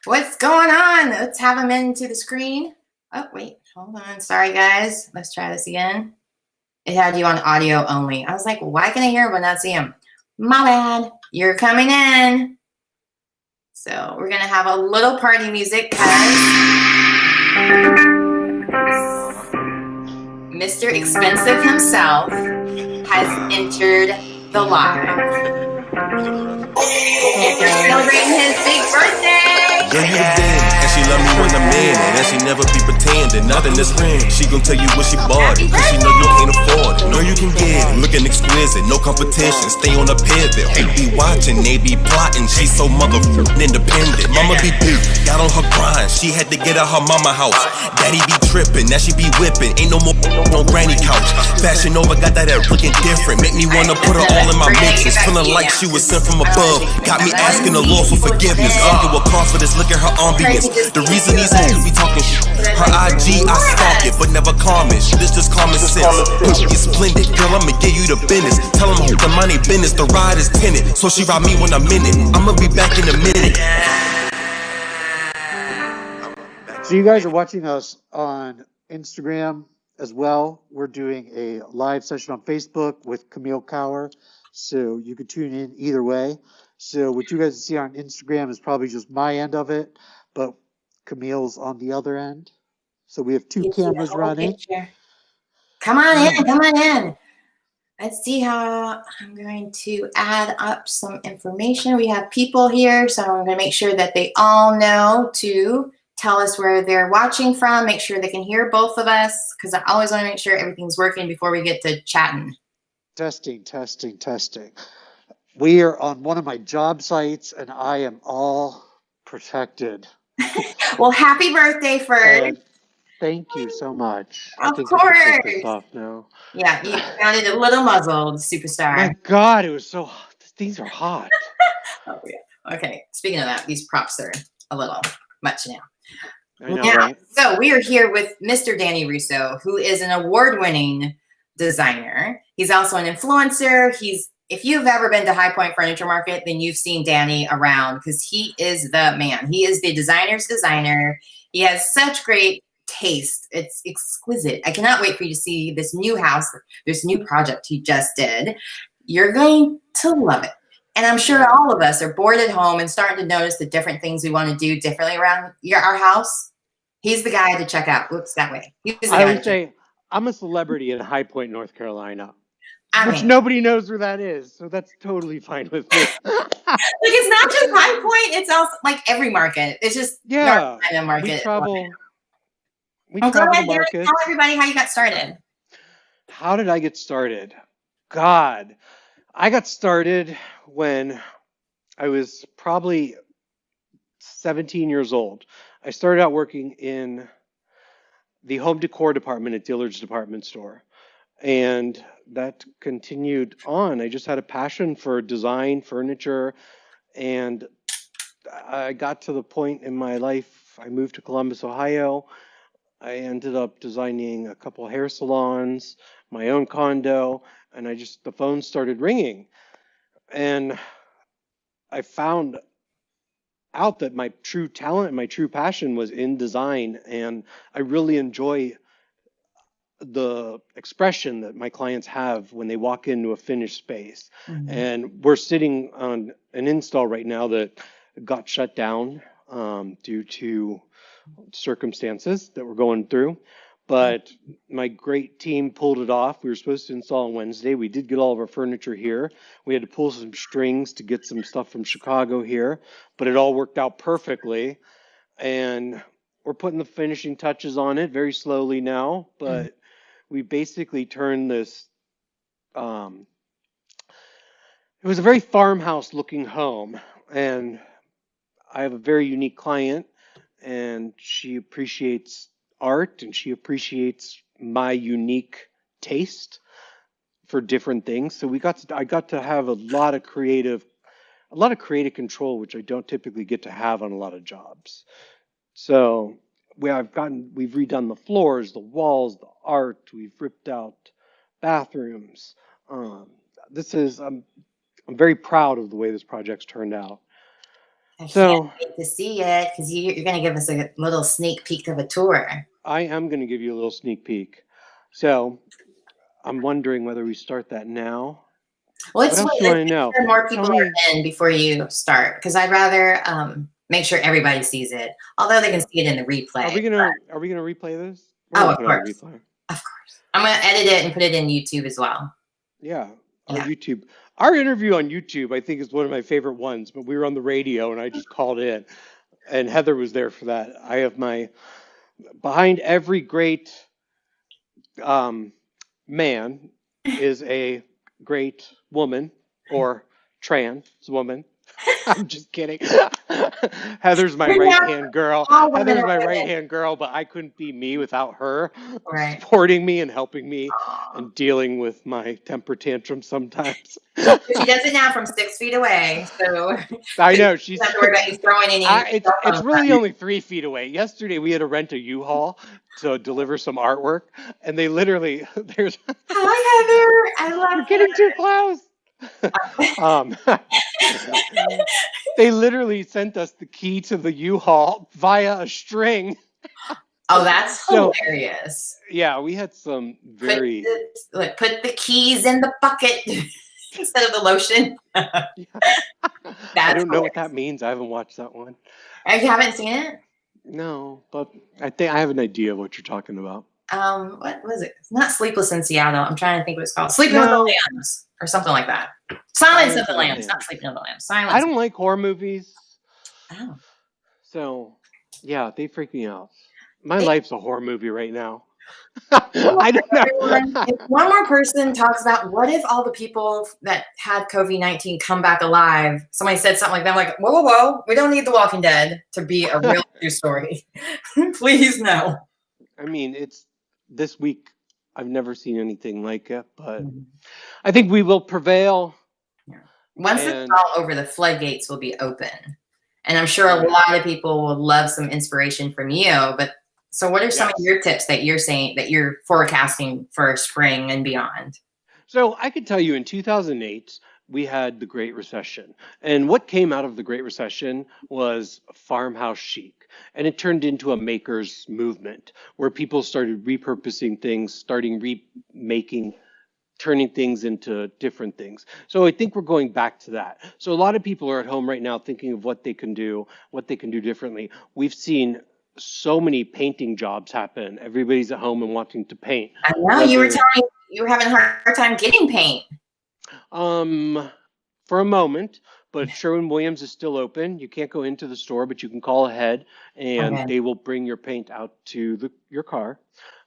What's going on? Let's have him into the screen. Oh, wait, hold on. Sorry, guys. Let's try this again. It had you on audio only. I was like, why can I hear him but not see him? My bad. You're coming in. So we're going to have a little party music because Mr. Expensive himself has entered the live. Celebrating his big birthday. Girl, you the band, and she love me when I'm in it, and she never be pretending. Nothing is ring. She gon' tell you what she bought it, cause she know you can't afford it. Know you can get it, looking exquisite, no competition. Stay on the pivot. Who be watching? They be plotting. She's so motherfucking independent. Mama be big, got on her grind. She had to get out her mama house. Daddy be tripping, now she be whipping. Ain't no more on granny couch. Fashion over, got that ass looking different. Make me wanna put her all in my mixes. Feeling like she was sent from above. Got me asking the Lord for forgiveness. Argue with confidence, look at her ambience. The reason these hoes be talking her IG, I stalk it, but never comment. This just common sense. You splendid, girl, I'ma give you the business. Tell them the money business, the ride is tenant. So she ride me when I'm in it. I'ma be back in a minute. So you guys are watching us on Instagram as well. We're doing a live session on Facebook with Camille Cower. So you can tune in either way. So what you guys see on Instagram is probably just my end of it, but Camille's on the other end. So we have two cameras running. Come on in, come on in. Let's see how I'm going to add up some information. We have people here, so I'm going to make sure that they all know to tell us where they're watching from, make sure they can hear both of us, because I always want to make sure everything's working before we get to chatting. Testing. We are on one of my job sites, and I am all protected. Well, happy birthday, Ferd. Thank you so much. Of I think course. I can take this off now. Yeah, you sounded a little muzzled, superstar. My God, it was so hot. These are hot. Oh, yeah. Okay, speaking of that, these props are a little much now. I know, right? So we are here with Mr. Danny Russo, who is an award-winning designer. He's also an influencer. If you've ever been to High Point Furniture Market, then you've seen Danny around because he is the man. He is the designer's designer. He has such great taste. It's exquisite. I cannot wait for you to see this new house, this new project he just did. You're going to love it. And I'm sure all of us are bored at home and starting to notice the different things we want to do differently around our house. He's the guy to check out. Whoops, that way. I would say I'm a celebrity in High Point, North Carolina, which nobody knows where that is. So that's totally fine with me. Like, it's not just High Point. It's also like every market. It's just North Carolina market. We travel go ahead, Derek, tell everybody how you got started. How did I get started? God, I got started when I was probably 17 years old. I started out working in the home decor department at Dillard's department store. And that continued on. I just had a passion for design, furniture, and I got to the point in my life, I moved to Columbus, Ohio. I ended up designing a couple hair salons, my own condo, and the phone started ringing. And I found out that my true talent and my true passion was in design, and I really enjoy the expression that my clients have when they walk into a finished space. Mm-hmm. And we're sitting on an install right now that got shut down due to circumstances that we're going through. But my great team pulled it off. We were supposed to install on Wednesday. We did get all of our furniture here. We had to pull some strings to get some stuff from Chicago here, but it all worked out perfectly. And we're putting the finishing touches on it very slowly now, but we basically turned this, it was a very farmhouse looking home, and I have a very unique client, and she appreciates art and she appreciates my unique taste for different things. So I got to have a lot of creative control, which I don't typically get to have on a lot of jobs. So we've redone the floors, the walls, the art. We've ripped out bathrooms. I'm very proud of the way this project's turned out. I can't So wait to see it because you're going to give us a little sneak peek of a tour. I am going to give you a little sneak peek. So I'm wondering whether we start that now. What Let's else wait. do you want Let's to make know? sure more Tell people me. are in before you start because I'd rather make sure everybody sees it, although they can see it in the replay. Are we gonna replay this? We're Oh, gonna of put it on course. replay. Of course. I'm going to edit it and put it in YouTube as well. Yeah, Yeah. YouTube. Our interview on YouTube, I think, is one of my favorite ones. But we were on the radio, and I just called in, and Heather was there for that. I have my behind every great man is a great woman or trans woman. I'm just kidding. Heather's my You're right not hand girl. all women Heather's are my women. right hand girl, but I couldn't be me without her Right. supporting me and helping me Aw. and dealing with my temper tantrums sometimes. She does it now from 6 feet away. So I you know don't she's. have to worry about you throwing any cell It's phones really at only 3 feet away. Yesterday we had to rent a U-Haul to deliver some artwork, and they literally there's. Hi, Heather. I You're love getting too close. um, they literally sent us the key to the U-Haul via a string. Oh, that's So hilarious. yeah, we had some very. Put the keys in the bucket instead of the lotion. I don't know what that means. I haven't watched that one. You haven't seen it? No, but I think I have an idea of what you're talking about. What was it? It's not Sleepless in Seattle. I'm trying to think what it's called. Sleeping with the Lambs or something like that. Silence of the Lambs, not Sleeping with the Lambs. Silence. I don't like horror movies. Oh. So, yeah, they freak me out. My life's a horror movie right now. I don't know. If one more person talks about what if all the people that had COVID-19 come back alive, somebody said something like that, I'm like, whoa, whoa, whoa, we don't need The Walking Dead to be a real true story. Please, no. I mean, it's this week. I've never seen anything like it, but I think we will prevail. Yeah. Once it's all over, the floodgates will be open. And I'm sure a lot of people will love some inspiration from you. But so what are some of your tips that you're saying that you're forecasting for spring and beyond? So I could tell you in 2008, we had the Great Recession. And what came out of the Great Recession was farmhouse chic. And it turned into a maker's movement where people started repurposing things, starting remaking, turning things into different things. So I think we're going back to that. So a lot of people are at home right now thinking of what they can do differently. We've seen so many painting jobs happen. Everybody's at home and wanting to paint. I know you were telling me you were having a hard time getting paint. For a moment, but Sherwin-Williams is still open. You can't go into the store, but you can call ahead and they will bring your paint out to your car.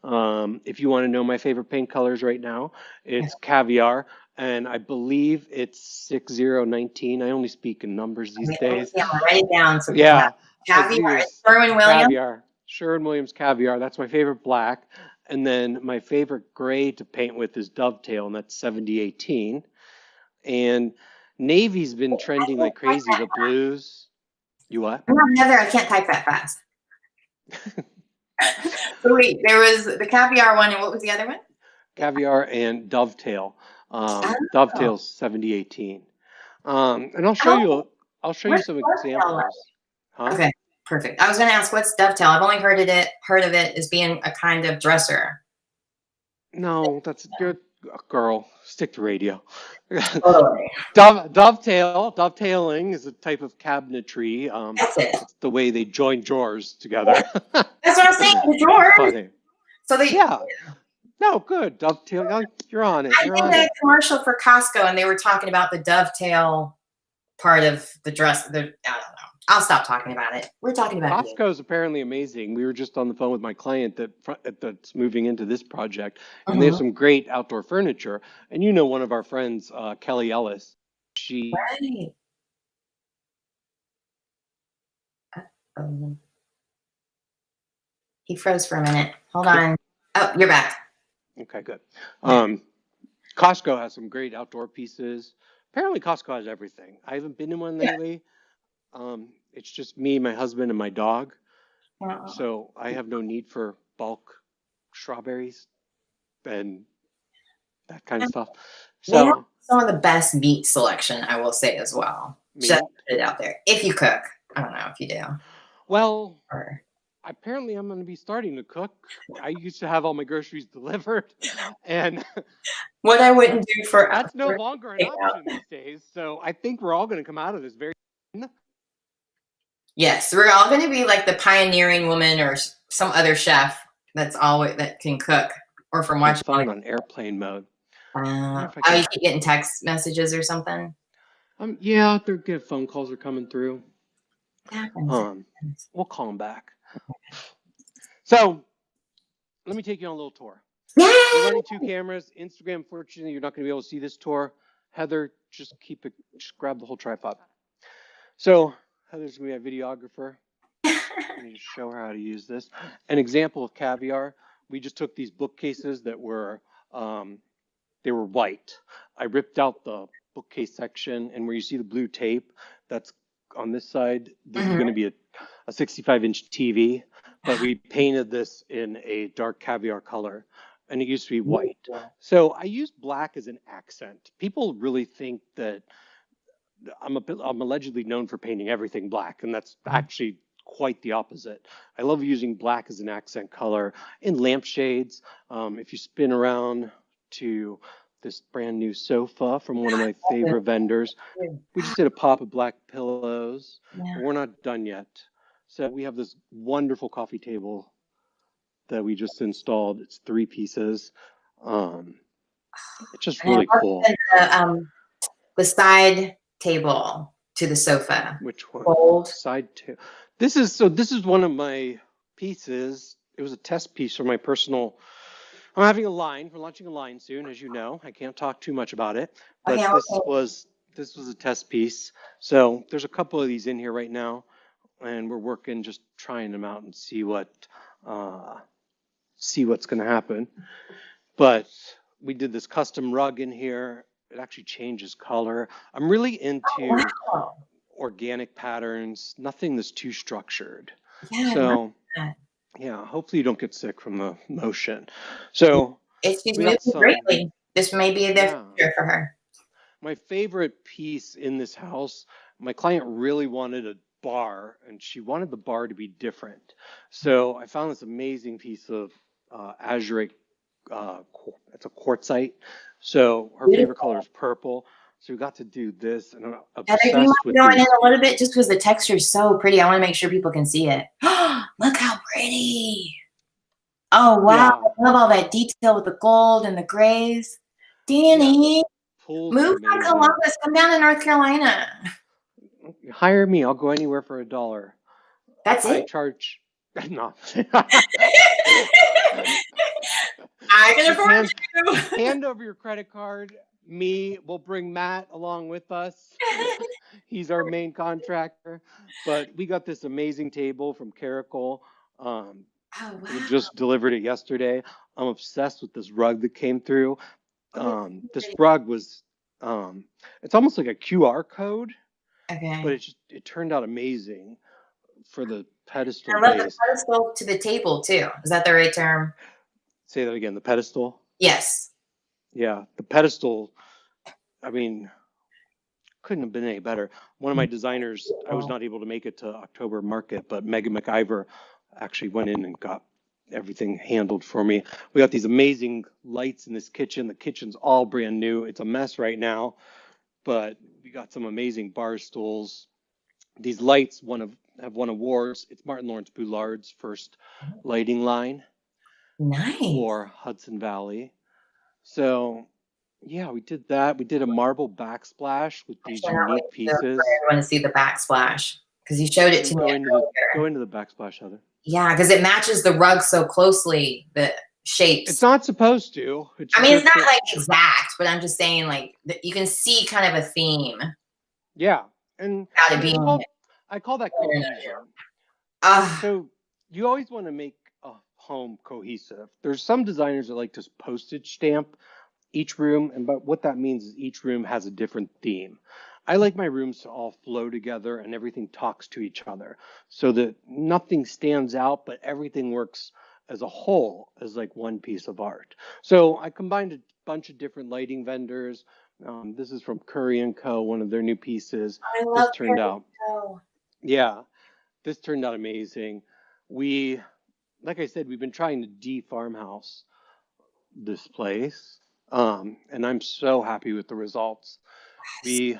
If you want to know my favorite paint colors right now, it's caviar, and I believe it's 6019. I only speak in numbers these days. Yeah, write it down. So yeah, caviar, Sherwin-Williams. Caviar, Sherwin-Williams caviar. That's my favorite black, and then my favorite gray to paint with is Dovetail, and that's 7018. And navy's been trending like crazy. The blues. You what? I'm not Heather. I can't type that fast. So wait, there was the caviar one, and what was the other one? Caviar and Dovetail. Dovetail's 7018. And I'll show you some examples. Huh? Okay, perfect. I was going to ask, what's Dovetail? I've only heard of it as being a kind of dresser. No, that's good. Girl, stick to radio. Totally. Dovetailing is a type of cabinetry. It's the way they join drawers together. That's what I'm saying. The drawers. Funny. So they. Yeah. No, good. Dovetail. You're on it. I did a commercial for Costco, and they were talking about the dovetail part of the dress. I don't know. I'll stop talking about it. We're talking about Costco is apparently amazing. We were just on the phone with my client that's moving into this project, and they have some great outdoor furniture. And you know, one of our friends, Kelly Ellis, she. Right. He froze for a minute. Hold on. Oh, you're back. Okay, good. Costco has some great outdoor pieces. Apparently, Costco has everything. I haven't been in one lately. It's just me, my husband, and my dog. So I have no need for bulk strawberries and that kind of stuff. So some of the best meat selection, I will say as well. Just put it out there. If you cook, I don't know if you do. Well, Or apparently I'm going to be starting to cook. I used to have all my groceries delivered, and what I wouldn't do that's no for longer an takeout. option these days. So I think we're all going to come out of this very. Yes, we're all going to be like the pioneering woman or some other chef that's always that can cook, or from My watching. phone on airplane mode. Oh, you keep getting text messages or something. Yeah, they're good. Phone calls are coming through. Happens. We'll call them back. So let me take you on a little tour. Yay! We're running 2 cameras. Instagram, unfortunately, you're not going to be able to see this tour. Heather, just grab the whole tripod. So Heather's going to be our videographer. Let me just show her how to use this. An example of caviar. We just took these bookcases that were, they were white. I ripped out the bookcase section, and where you see the blue tape, that's on this side. This is going to be a 65-inch TV, but we painted this in a dark caviar color, and it used to be white. So I use black as an accent. People really think that I'm allegedly known for painting everything black, and that's actually quite the opposite. I love using black as an accent color in lampshades. If you spin around to this brand new sofa from one of my favorite vendors, we just did a pop of black pillows, but we're not done yet. So we have this wonderful coffee table that we just installed. It's 3 pieces. It's just really cool. The side table to the sofa. Which one? Gold. Side table. This is one of my pieces. It was a test piece for my personal. I'm having a line. We're launching a line soon, as you know. I can't talk too much about it, but this was a test piece. So there's a couple of these in here right now, and we're working, just trying them out and see what's going to happen. But we did this custom rug in here. It actually changes color. I'm really into organic patterns, nothing that's too structured. Yeah, so yeah, hopefully you don't get sick from the motion. So she's moving greatly. This may be the future for her. My favorite piece in this house, my client really wanted a bar, and she wanted the bar to be different. So I found this amazing piece of azurite. It's a quartzite. So her favorite color is purple. So we got to do this, and I'm obsessed with going in a little bit just because the texture is so pretty. I want to make sure people can see it. Look how pretty. Oh, wow. Yeah. I love all that detail with the gold and the grays. Danny, move from Columbus. Come down to North Carolina. Hire me. I'll go anywhere for $1. That's it? I charge. No. I can afford you. Hand over your credit card. We'll bring Matt along with us. He's our main contractor. But we got this amazing table from Caracol. We just delivered it yesterday. I'm obsessed with this rug that came through. This rug was, it's almost like a QR code. Okay. But it turned out amazing for the pedestal. I love the pedestal to the table too. Is that the right term? Say that again. The pedestal? Yes. Yeah, the pedestal, I mean, couldn't have been any better. One of my designers, I was not able to make it to October market, but Megan McIver actually went in and got everything handled for me. We got these amazing lights in this kitchen. The kitchen's all brand new. It's a mess right now, but we got some amazing bar stools. These lights have won awards. It's Martin Lawrence Boulard's first lighting line. Nice. For Hudson Valley. So, yeah, we did that. We did a marble backsplash with these unique pieces. I want to see the backsplash because you showed it to me. Go into the backsplash, Heather. Yeah, because it matches the rug so closely, the shapes. It's not supposed to. It's not like exact, but I'm just saying like you can see kind of a theme. Yeah, and I call that cohesion. So you always want to make a home cohesive. There's some designers that like to postage stamp each room, but what that means is each room has a different theme. I like my rooms to all flow together and everything talks to each other so that nothing stands out, but everything works as a whole as like one piece of art. So I combined a bunch of different lighting vendors. This is from Curry & Co., one of their new pieces. I love this turned out. Yeah, this turned out amazing. Like I said, we've been trying to de-farmhouse this place, and I'm so happy with the results. We,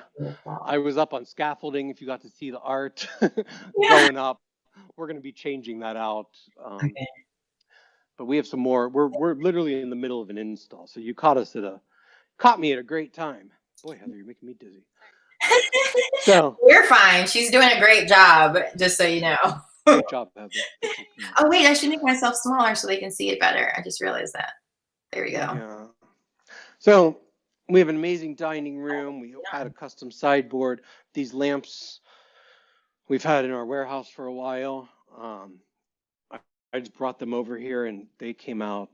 I was up on scaffolding. If you got to see the art Yeah. going up, we're going to be changing that out. Um, Okay. but we have some more. We're literally in the middle of an install, so you caught me at a great time. Boy, Heather, you're making me dizzy. So You're fine. She's doing a great job, just so you know. great job, Heather. Good job, Camille. Oh, wait, I should make myself smaller so they can see it better. I just realized that. There we go. Yeah. So we have an amazing dining room. We had a custom sideboard. These lamps we've had in our warehouse for a while. I, I just brought them over here and they came out.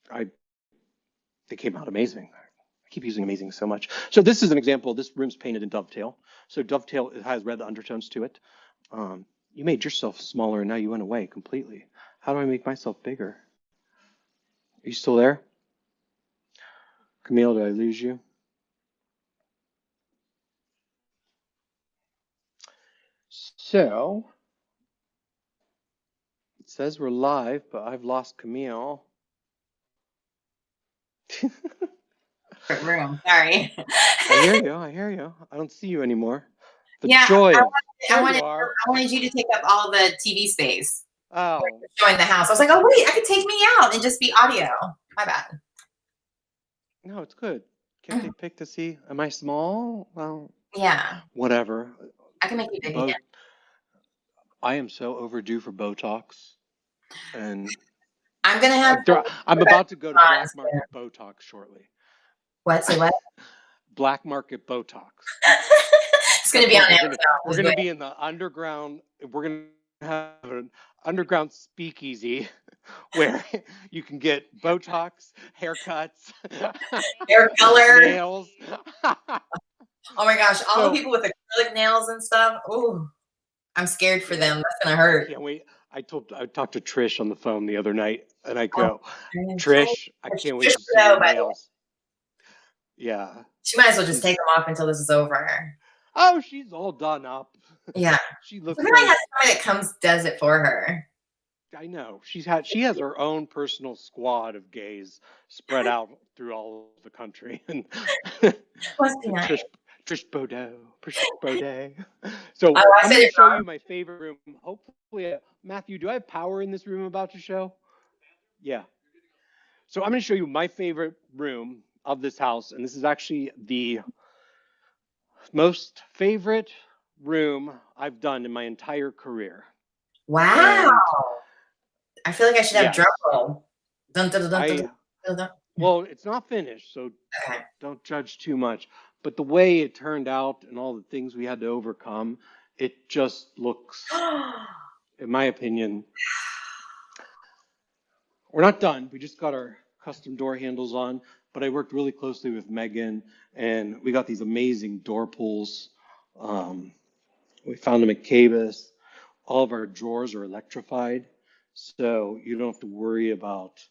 They came out amazing. I keep using amazing so much. So this is an example. This room's painted in dovetail. So dovetail, it has red undertones to it. You made yourself smaller and now you went away completely. How do I make myself bigger? Are you still there? Camille, did I lose you? So it says we're live, but I've lost Camille. Room. Sorry. I hear you. I hear you. I don't see you anymore. The Yeah, joy of I there you are. wanted you to take up all the TV space. Oh, Showing the house. I was like, oh wait, I could take me out and just be audio. My bad. no, it's good. Can't they pick to see? Am I small? Well, Yeah, whatever. I can make you big again. I am so overdue for Botox, and I'm gonna have. I'm about to go to black market Botox shortly. What? Say what? Black market Botox. It's gonna be on Amazon. We're gonna be in the underground. We're gonna have an underground speakeasy where you can get Botox, haircuts, Hair color, nails. Oh my gosh, all the people with acrylic nails and stuff. Ooh, I'm scared for them. That's gonna hurt. Can't wait. I talked to Trish on the phone the other night, and I go, Trish, I can't wait to see your nails. Yeah. She might as well just take them off until this is over. Oh, she's all done up. Yeah. She looks like has somebody that comes does it for her. I know. She has her own personal squad of gays spread out through all of the country. And Must be nice. Trish Baudet. So I'm going to show you my favorite room. Hopefully, Matthew, do I have power in this room I'm about to show? Yeah. So I'm going to show you my favorite room of this house. And this is actually the most favorite room I've done in my entire career. Wow. And I feel like I should have drum roll. Well, it's not finished, so don't judge too much. But the way it turned out and all the things we had to overcome, it just looks, in my opinion, we're not done. We just got our custom door handles on, but I worked really closely with Megan, and we got these amazing door pulls. We found them at Cabus. All of our drawers are electrified, so you don't have to worry about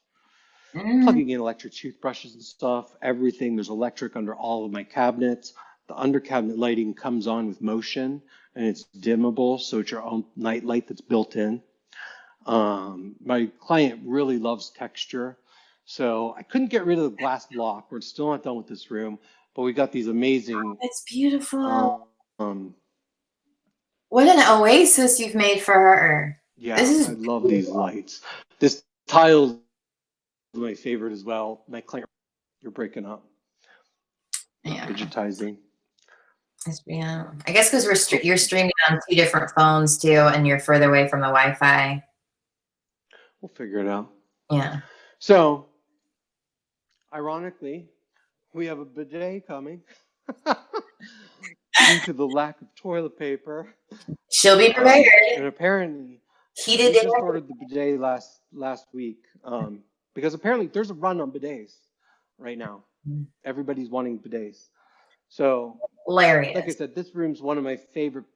plugging in electric toothbrushes and stuff. Everything, there's electric under all of my cabinets. The under cabinet lighting comes on with motion, and it's dimmable, so it's your own night light that's built in. My client really loves texture, so I couldn't get rid of the glass block. We're still not done with this room, but we got these amazing. It's beautiful. What an oasis you've made for her. Yeah, I love these lights. This tile is my favorite as well. My client, you're breaking up. Yeah. Digitizing. Yeah. I guess because you're streaming on 2 different phones too, and you're further away from the Wi-Fi. We'll figure it out. Yeah. So, ironically, we have a bidet coming. Due to the lack of toilet paper. She'll be prepared. And apparently, we just ordered the bidet last week. Because apparently there's a run on bidets right now. Everybody's wanting bidets. So, hilarious. Like I said, this room's one of my favorite.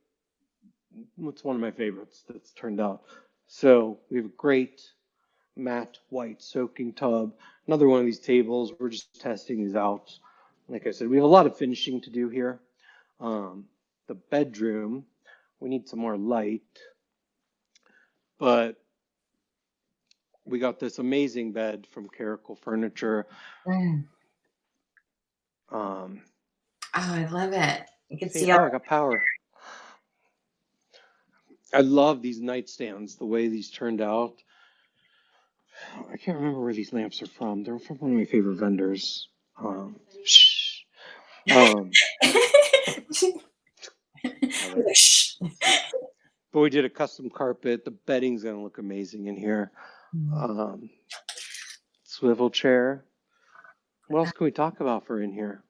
It's one of my favorites that's turned out. So we have a great matte white soaking tub. Another one of these tables. We're just testing these out. Like I said, we have a lot of finishing to do here. the bedroom. We need some more light, but we got this amazing bed from Caracal Furniture. Mm. Um, Oh, I love it. You can see oh, all. I got power. I love these nightstands, the way these turned out. I can't remember where these lamps are from. They're from one of my favorite vendors. Shh. Shh. But we did a custom carpet. The bedding's gonna look amazing in here. Swivel chair. What else can we talk about for in here?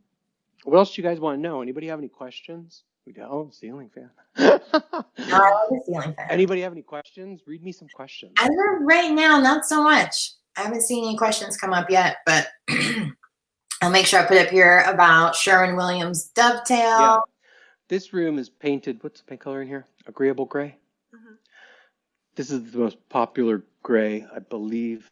What else do you guys want to know? Anybody have any questions? We do. Oh, ceiling fan. No, I love the ceiling fan. Anybody have any questions? Read me some questions. As of right now, not so much. I haven't seen any questions come up yet, but I'll make sure I put up here about Sherwin-Williams dovetail. Yeah. This room is painted. What's the paint color in here? Agreeable gray. Mhm. This is the most popular gray, I believe.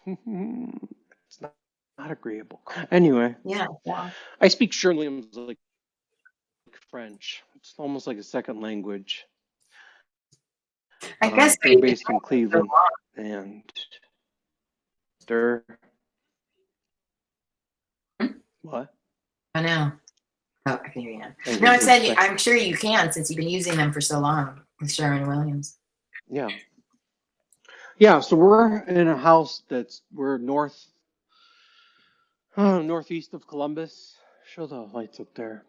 It's not agreeable. Anyway, Yeah. I speak Sherwin-Williams like French. It's almost like a second language. I guess they're based in Cleveland, and they're what? I know. Oh, I can hear you now. No, I said I'm sure you can since you've been using them for so long with Sherwin-Williams. Yeah. Yeah, so we're in a house we're northeast of Columbus. Show the lights up there.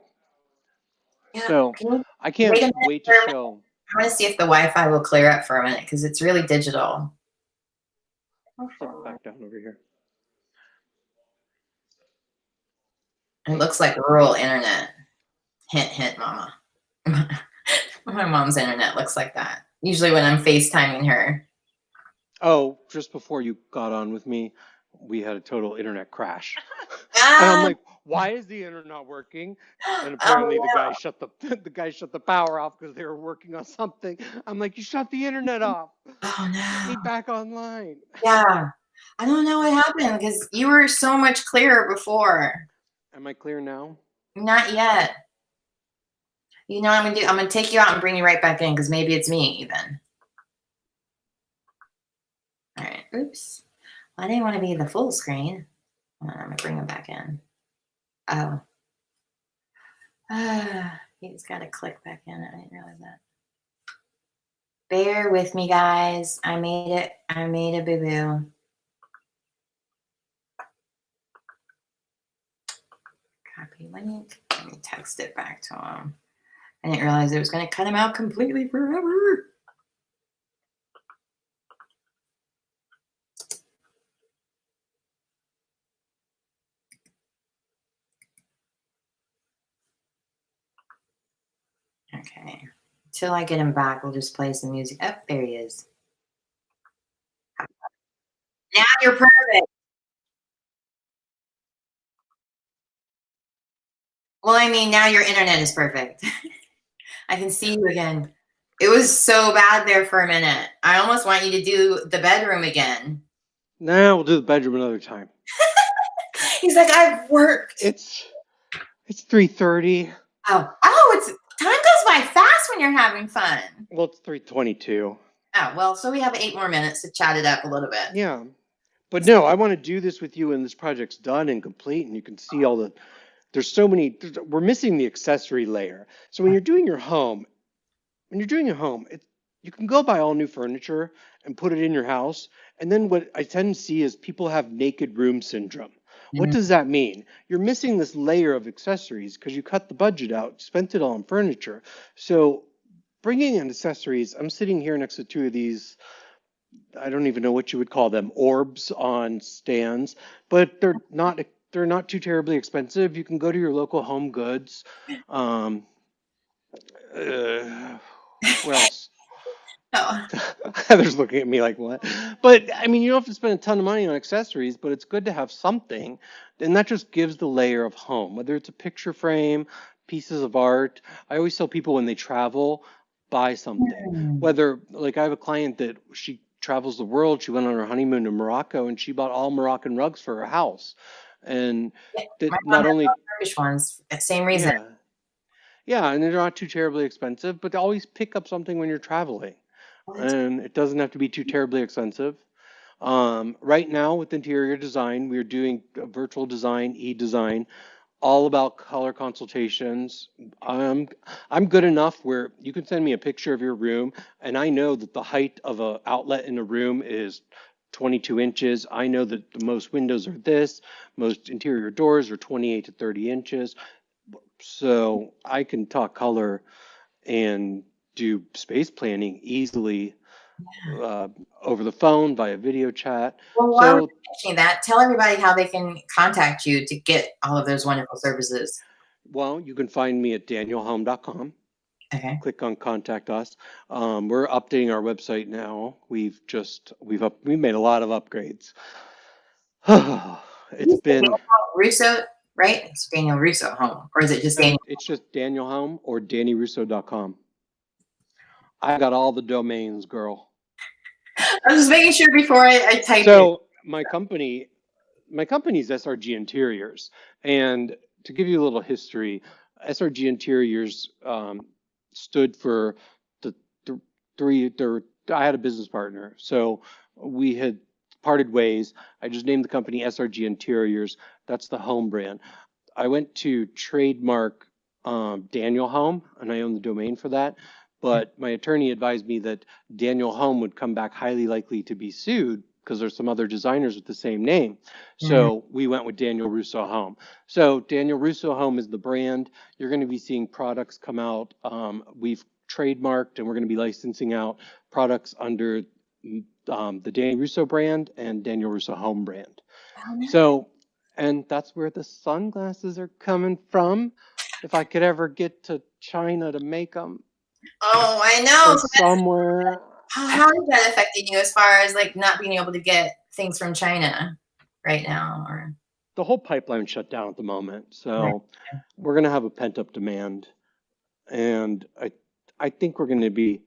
Yeah, So I can't wait to show. I want to see if the Wi-Fi will clear up for a minute because it's really digital. Back down over here. It looks like rural internet. Hint, hint, mama. My mom's internet looks like that. Usually when I'm FaceTiming her. Oh, just before you got on with me, we had a total internet crash. And I'm like, why is the internet not working? And apparently the guy shut the power off because they were working on something. I'm like, you shut the internet off. Oh no. Get back online. Yeah. I don't know what happened because you were so much clearer before. Am I clear now? Not yet. You know what I'm gonna do? I'm gonna take you out and bring you right back in because maybe it's me even. All right. Oops. I didn't want to be the full screen. I'm gonna bring him back in. Oh. He's got to click back in. I didn't realize that. Bear with me, guys. I made it. I made a boo-boo. Copy link. Let me text it back to him. I didn't realize it was going to cut him out completely forever. Okay. Until I get him back, we'll just play some music. Oh, there he is. Now you're perfect. Well, I mean, now your internet is perfect. I can see you again. It was so bad there for a minute. I almost want you to do the bedroom again. Nah, we'll do the bedroom another time. He's like, I've worked. It's 3:30. It's time goes by fast when you're having fun. Well, it's 3:22. Oh, well, so we have 8 more minutes to chat it up a little bit. Yeah. But no, I want to do this with you when this project's done and complete, and you can see all the. We're missing the accessory layer. So when you're doing your home, you can go buy all new furniture and put it in your house. And then what I tend to see is people have naked room syndrome. What does that mean? You're missing this layer of accessories because you cut the budget out, spent it all on furniture. So bringing in accessories, I'm sitting here next to 2 of these, I don't even know what you would call them, orbs on stands, but they're not too terribly expensive. You can go to your local Home Goods. What else? Oh. Heather's looking at me like, what? But I mean, you don't have to spend a ton of money on accessories, but it's good to have something. And that just gives the layer of home, whether it's a picture frame, pieces of art. I always tell people when they travel, buy something. Whether, like, I have a client that she travels the world. She went on her honeymoon to Morocco and she bought all Moroccan rugs for her house. And Yeah, that my mom not has only, all Turkish ones. Same reason. yeah, yeah, and they're not too terribly expensive, but always pick up something when you're traveling. And it doesn't have to be too terribly expensive. Right now with interior design, we're doing virtual design, e-design, all about color consultations. I'm good enough where you can send me a picture of your room, and I know that the height of a outlet in a room is 22 inches. I know that the most windows are this, most interior doors are 28 to 30 inches. So I can talk color and do space planning easily uh, over the phone via video chat. Well, while we're So, mentioning that, tell everybody how they can contact you to get all of those wonderful services. well, you can find me at danielhelm.com. Okay. Click on contact us. We're updating our website now. We've made a lot of upgrades. It's been Russo, right? It's Daniel Russo home, or is it just Daniel? it's just Daniel Helm or DannyRusso.com. I got all the domains, girl. I was just making sure before I type it. So my company's SRG Interiors, and to give you a little history, SRG Interiors stood for the three. I had a business partner, so we had parted ways. I just named the company SRG Interiors. That's the home brand. I went to trademark Daniel Home, and I own the domain for that. But my attorney advised me that Daniel Home would come back highly likely to be sued because there's some other designers with the same name. So we went with Daniel Russo Home. So Daniel Russo Home is the brand. You're going to be seeing products come out. We've trademarked and we're going to be licensing out products under the Danny Russo brand and Daniel Russo Home brand. So, and that's where the sunglasses are coming from. If I could ever get to China to make them. Oh, I know. Or So somewhere. how is that affecting you as far as like not being able to get things from China right now? Or The whole pipeline shut down at the moment, so right. we're going to have a pent up demand, and I think we're going to be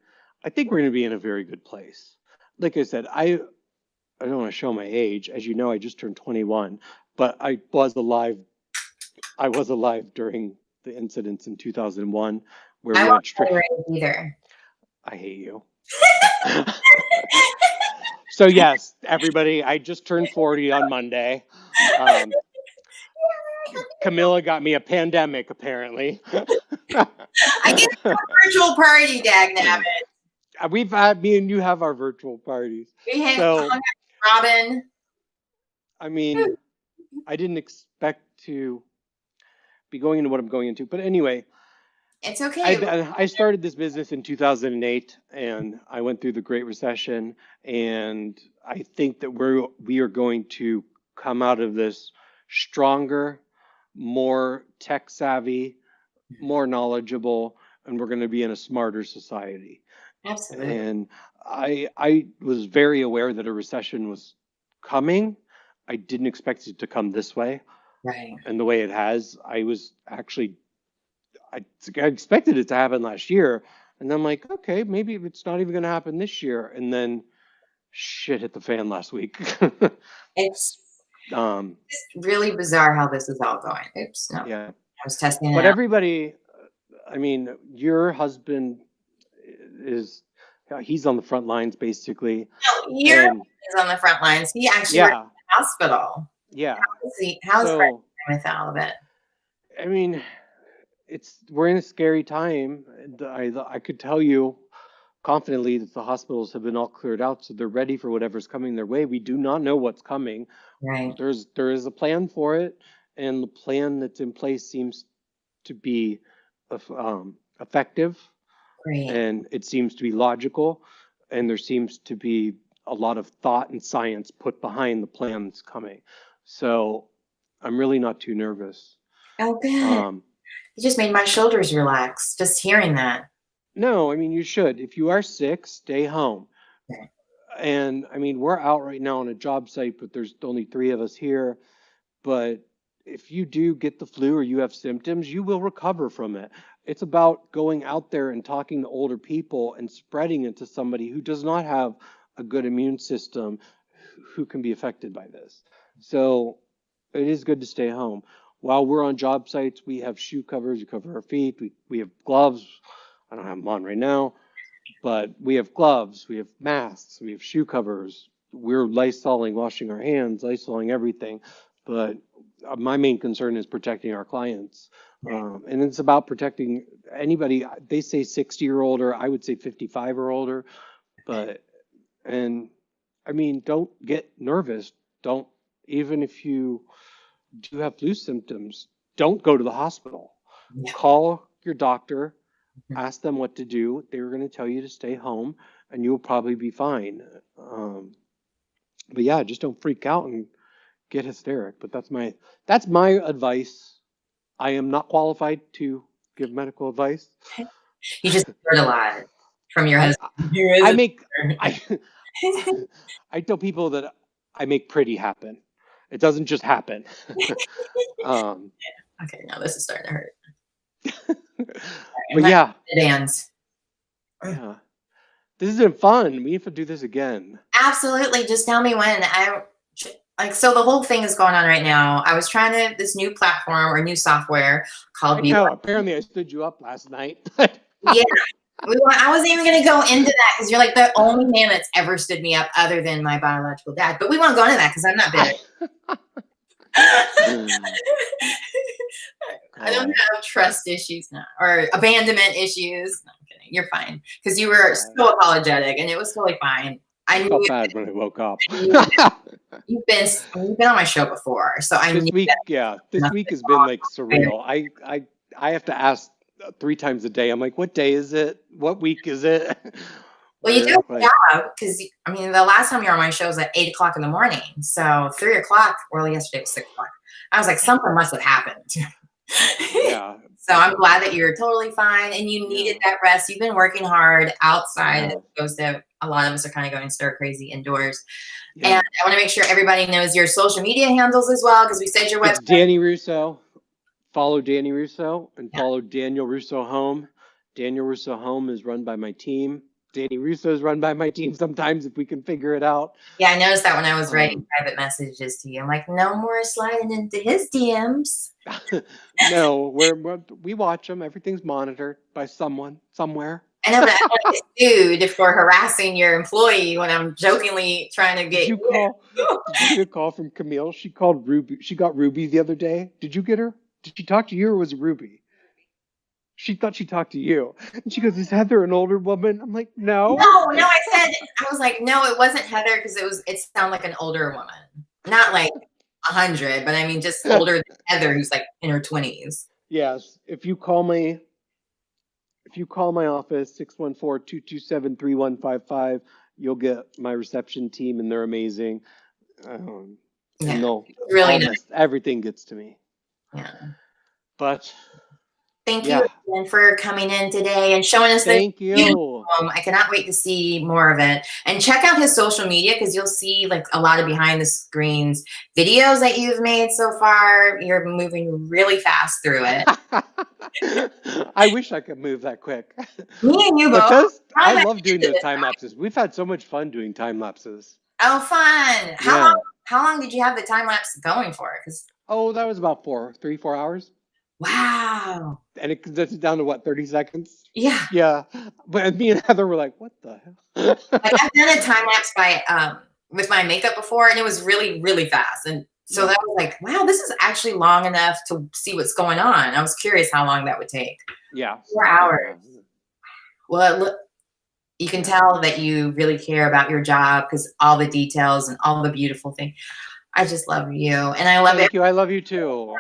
in a very good place. Like I said, I don't want to show my age. As you know, I just turned 21, but I was alive during the incidents in 2001 where I we won't had strict. either. I hate you. So yes, everybody, I just turned 40 on Monday. Camilla got me a pandemic, apparently. I get a virtual party, dagnabbit. We've had, me and you have our virtual parties. We hang So, Robin. I mean, I didn't expect to be going into what I'm going into. But anyway, It's okay. I started this business in 2008 and I went through the Great Recession. And I think that we are going to come out of this stronger, more tech savvy, more knowledgeable, and we're going to be in a smarter society. Absolutely. And I was very aware that a recession was coming. I didn't expect it to come this way. Right. And the way it has, I expected it to happen last year. And I'm like, okay, maybe it's not even going to happen this year. And then shit hit the fan last week. It's really bizarre how this is all going. Oops, no. Yeah. I was testing it But out. everybody, I mean, your husband he's on the front lines basically. No, your is on the front lines. He actually works in the hospital. Yeah. How's so, with all of it? I mean, we're in a scary time. I could tell you confidently that the hospitals have been all cleared out, so they're ready for whatever's coming their way. We do not know what's coming. Right. There is a plan for it, and the plan that's in place seems to be effective. Great. And it seems to be logical, and there seems to be a lot of thought and science put behind the plan that's coming. So I'm really not too nervous. Oh, good. It just made my shoulders relax just hearing that. No, I mean, you should. If you are sick, stay home. Okay. And I mean, we're out right now on a job site, but there's only 3 of us here. But if you do get the flu or you have symptoms, you will recover from it. It's about going out there and talking to older people and spreading it to somebody who does not have a good immune system who can be affected by this. So It is good to stay home. While we're on job sites, we have shoe covers. We cover our feet. We have gloves. I don't have them on right now, but we have gloves. We have masks. We have shoe covers. We're Lysoling, washing our hands, Lysoling everything. But my main concern is protecting our clients. And it's about protecting anybody. They say 60 or older. I would say 55 or older. But, and I mean, don't get nervous. Don't, even if you do have flu symptoms, don't go to the hospital. Yeah. Call your doctor, ask them what to do. They're going to tell you to stay home and you'll probably be fine. But yeah, just don't freak out and get hysteric. But that's my advice. I am not qualified to give medical advice. You just heard a lot from your husband. I tell people that I make pretty happen. It doesn't just happen. Okay, now this is starting to hurt. But yeah. Dan's. Yeah. This has been fun. We have to do this again. Absolutely. Just tell me when. So the whole thing is going on right now. I was trying this new platform or new software called Apparently I stood you up last night. Yeah. I wasn't even going to go into that because you're like the only man that's ever stood me up other than my biological dad. But we won't go into that because I'm not bitter. I don't have trust issues now or abandonment issues. No, I'm kidding. You're fine because you were so apologetic and it was totally fine. I felt bad when I woke up. You've been on my show before, so I this knew week. Yeah, this week has been like surreal. I have to ask 3 times a day. I'm like, what day is it? What week is it? Well, you do a good job because I mean, the last time you were on my show was at 8 o'clock in the morning. So 3 o'clock. Well, yesterday was 6 o'clock. I was like, something must have happened. Yeah. So I'm glad that you're totally fine and you needed that rest. You've been working hard outside as opposed to a lot of us are kind of going stir crazy indoors. Yeah. And I want to make sure everybody knows your social media handles as well because we said your website. It's Danny Russo. Follow Danny Russo and follow Daniel Russo Home. Daniel Russo Home is run by my team. Danny Russo is run by my team sometimes if we can figure it out. Yeah, I noticed that when I was writing private messages to you. I'm like, no more sliding into his DMs. No, we watch them. Everything's monitored by someone somewhere. I know, but I want to get sued for harassing your employee when I'm jokingly trying to get Did you get a call from Camille? She called Ruby. She got Ruby the other day. Did you get her? Did she talk to you or was it Ruby? She thought she talked to you. And she goes, is Heather an older woman? I'm like, no. No, I was like, no, it wasn't Heather because it sounded like an older woman. Not like 100, but I mean just older than Heather who's like in her 20s. Yes. If you call my office, 614-227-3155, you'll get my reception team and they're amazing. And they'll really everything gets to me. Yeah. But thank you again for coming in today and showing us Thank you. I cannot wait to see more of it. And check out his social media because you'll see like a lot of behind the scenes videos that you've made so far. You're moving really fast through it. I wish I could move that quick. Me and you both. Because I love doing those time lapses. We've had so much fun doing time lapses. Oh, fun. How long did you have the time lapse going for? That was about 4 hours. Wow. And it's down to what, 30 seconds? Yeah. Yeah. But me and Heather were like, what the hell? Like I've done a time lapse with my makeup before and it was really, really fast. And so that was like, wow, this is actually long enough to see what's going on. I was curious how long that would take. Yeah. 4 hours. Well, you can tell that you really care about your job because all the details and all the beautiful things. I just love you. And I love Thank you. I love you too.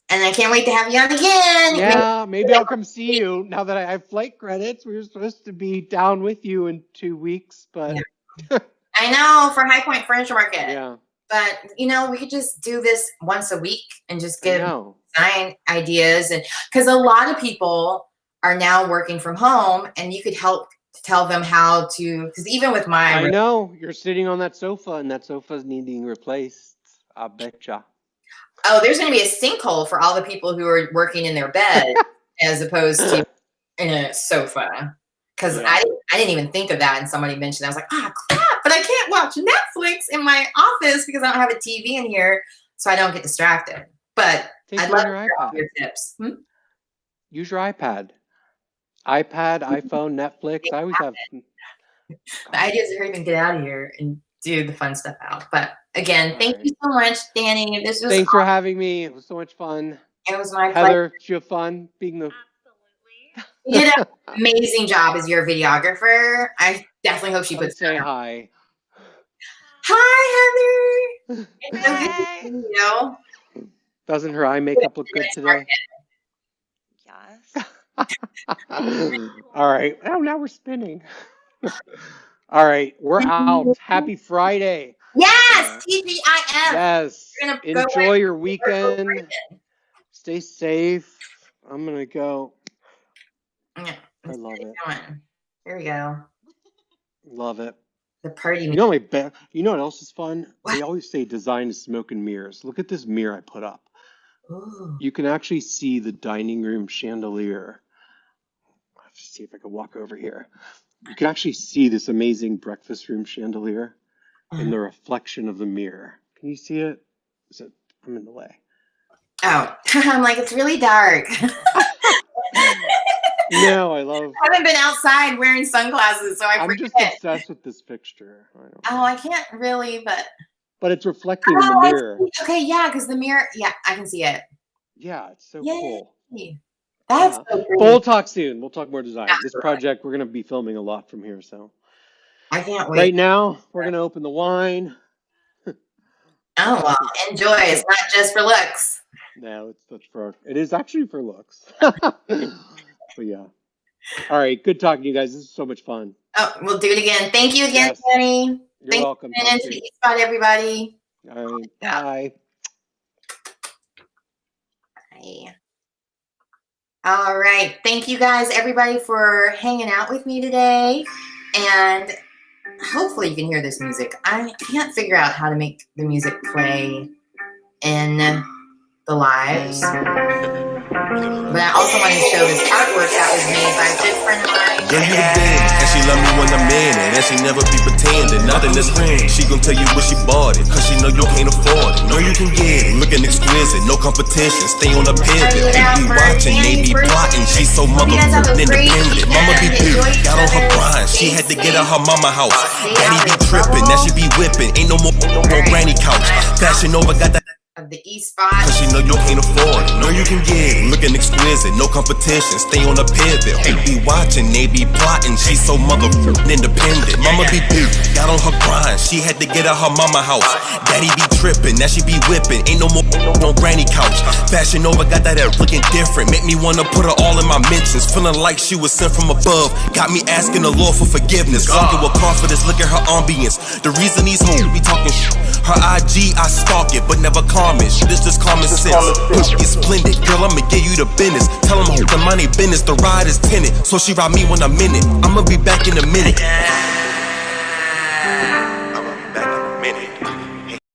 And I can't wait to have you on again. Yeah, maybe I'll come see you now that I have flight credits. We were supposed to be down with you in 2 weeks, but I know for High Point Furniture Market. Yeah. But we could just do this once a week and just give design ideas. And because a lot of people are now working from home and you could help tell them how to, because even with I know you're sitting on that sofa and that sofa's needing replaced. I betcha. Oh, there's going to be a sinkhole for all the people who are working in their bed as opposed to in a sofa. Because I didn't even think of that. And somebody mentioned that. I was like, crap, but I can't watch Netflix in my office because I don't have a TV in here. so I don't get distracted. But Take I'd it on love your to hear all iPad. your tips. Use your iPad. iPhone, Netflix. I always have. The idea is to hurry and get out of here and do the fun stuff out. But again, thank right. you so much, Danny. This was Thanks for having me. It was so much fun. It was my Heather, pleasure. did you have fun being the? You did an amazing job as your videographer. I definitely hope she puts say hi. Hi, Heather. It's so good to Hey. see you. Doesn't her eye makeup look good today? Yes. All right. Oh, now we're spinning. All right, we're out. Happy Friday. Yes, TGIF. Yes. We're gonna Enjoy your weekend. Stay safe. I'm gonna go. Yeah, I love it. Here we go. Love it. The party. You know what else is fun? What? They always say design is smoke and mirrors. Look at this mirror I put up. Ooh. You can actually see the dining room chandelier. I'll have to see if I can walk over here. You can actually see this amazing breakfast room chandelier in the reflection of the mirror. Can you see it? I'm in the way. Oh, I'm like, it's really dark. No, I haven't been outside wearing sunglasses, so I'm just obsessed with this fixture. I can't really, but it's reflecting in the mirror. Okay, yeah, because the mirror, I can see it. Yeah, it's so cool. That's so pretty. But we'll talk soon. We'll talk more design. Absolutely. This project, we're going to be filming a lot from here, so. I can't wait. Right now, we're going to open the wine. Oh, well, enjoy. It's not just for looks. No, it is actually for looks. But yeah. All right, good talking to you guys. This is so much fun. Oh, we'll do it again. Thank you again, Danny. You're welcome. And to the East Spot, everybody. All right, bye. Bye. All right. Thank you guys, everybody, for hanging out with me today. And hopefully you can hear this music. I can't figure out how to make the music play in the lives. But I also want to show this artwork that was made by a good friend of mine. Girl, you the big, and she love me when I'm in it, and she never be pretending. Nothing is real. She gon' tell you where she bought it, cause she know you can't afford it. Know you can get it, looking exquisite, no competition. Stay on the pivot, they be watching, they be plotting. She's so motherfucking independent. Mama be big, got on her grind. She had to get out her mama house. Daddy be tripping, that she be whipping. Ain't no more granny couch. Fashion over, got that. Of the East Spot. Cause she know you can't afford it. Know you can get it. Looking exquisite, no competition. Stay on the pivot. They be watching, they be plotting. She's so motherfucking independent. Mama be big, got on her grind. She had to get out her mama house. Daddy be tripping, that she be whipping. Ain't no more granny couch. Fashion over, got that ass looking different. Make me wanna put her all in my mentions. Feeling like she was sent from above. Got me asking the Lord for forgiveness. Fuck it, what cost for this? Look at her ambience. The reason these hoes be talking shit. Her IG, I stalk it, but never comment. This is common sense. It's splendid, girl. I'ma give you the business. Tell them the money business. The ride is tenant, so she ride me when I'm in it. I'ma be back in a minute.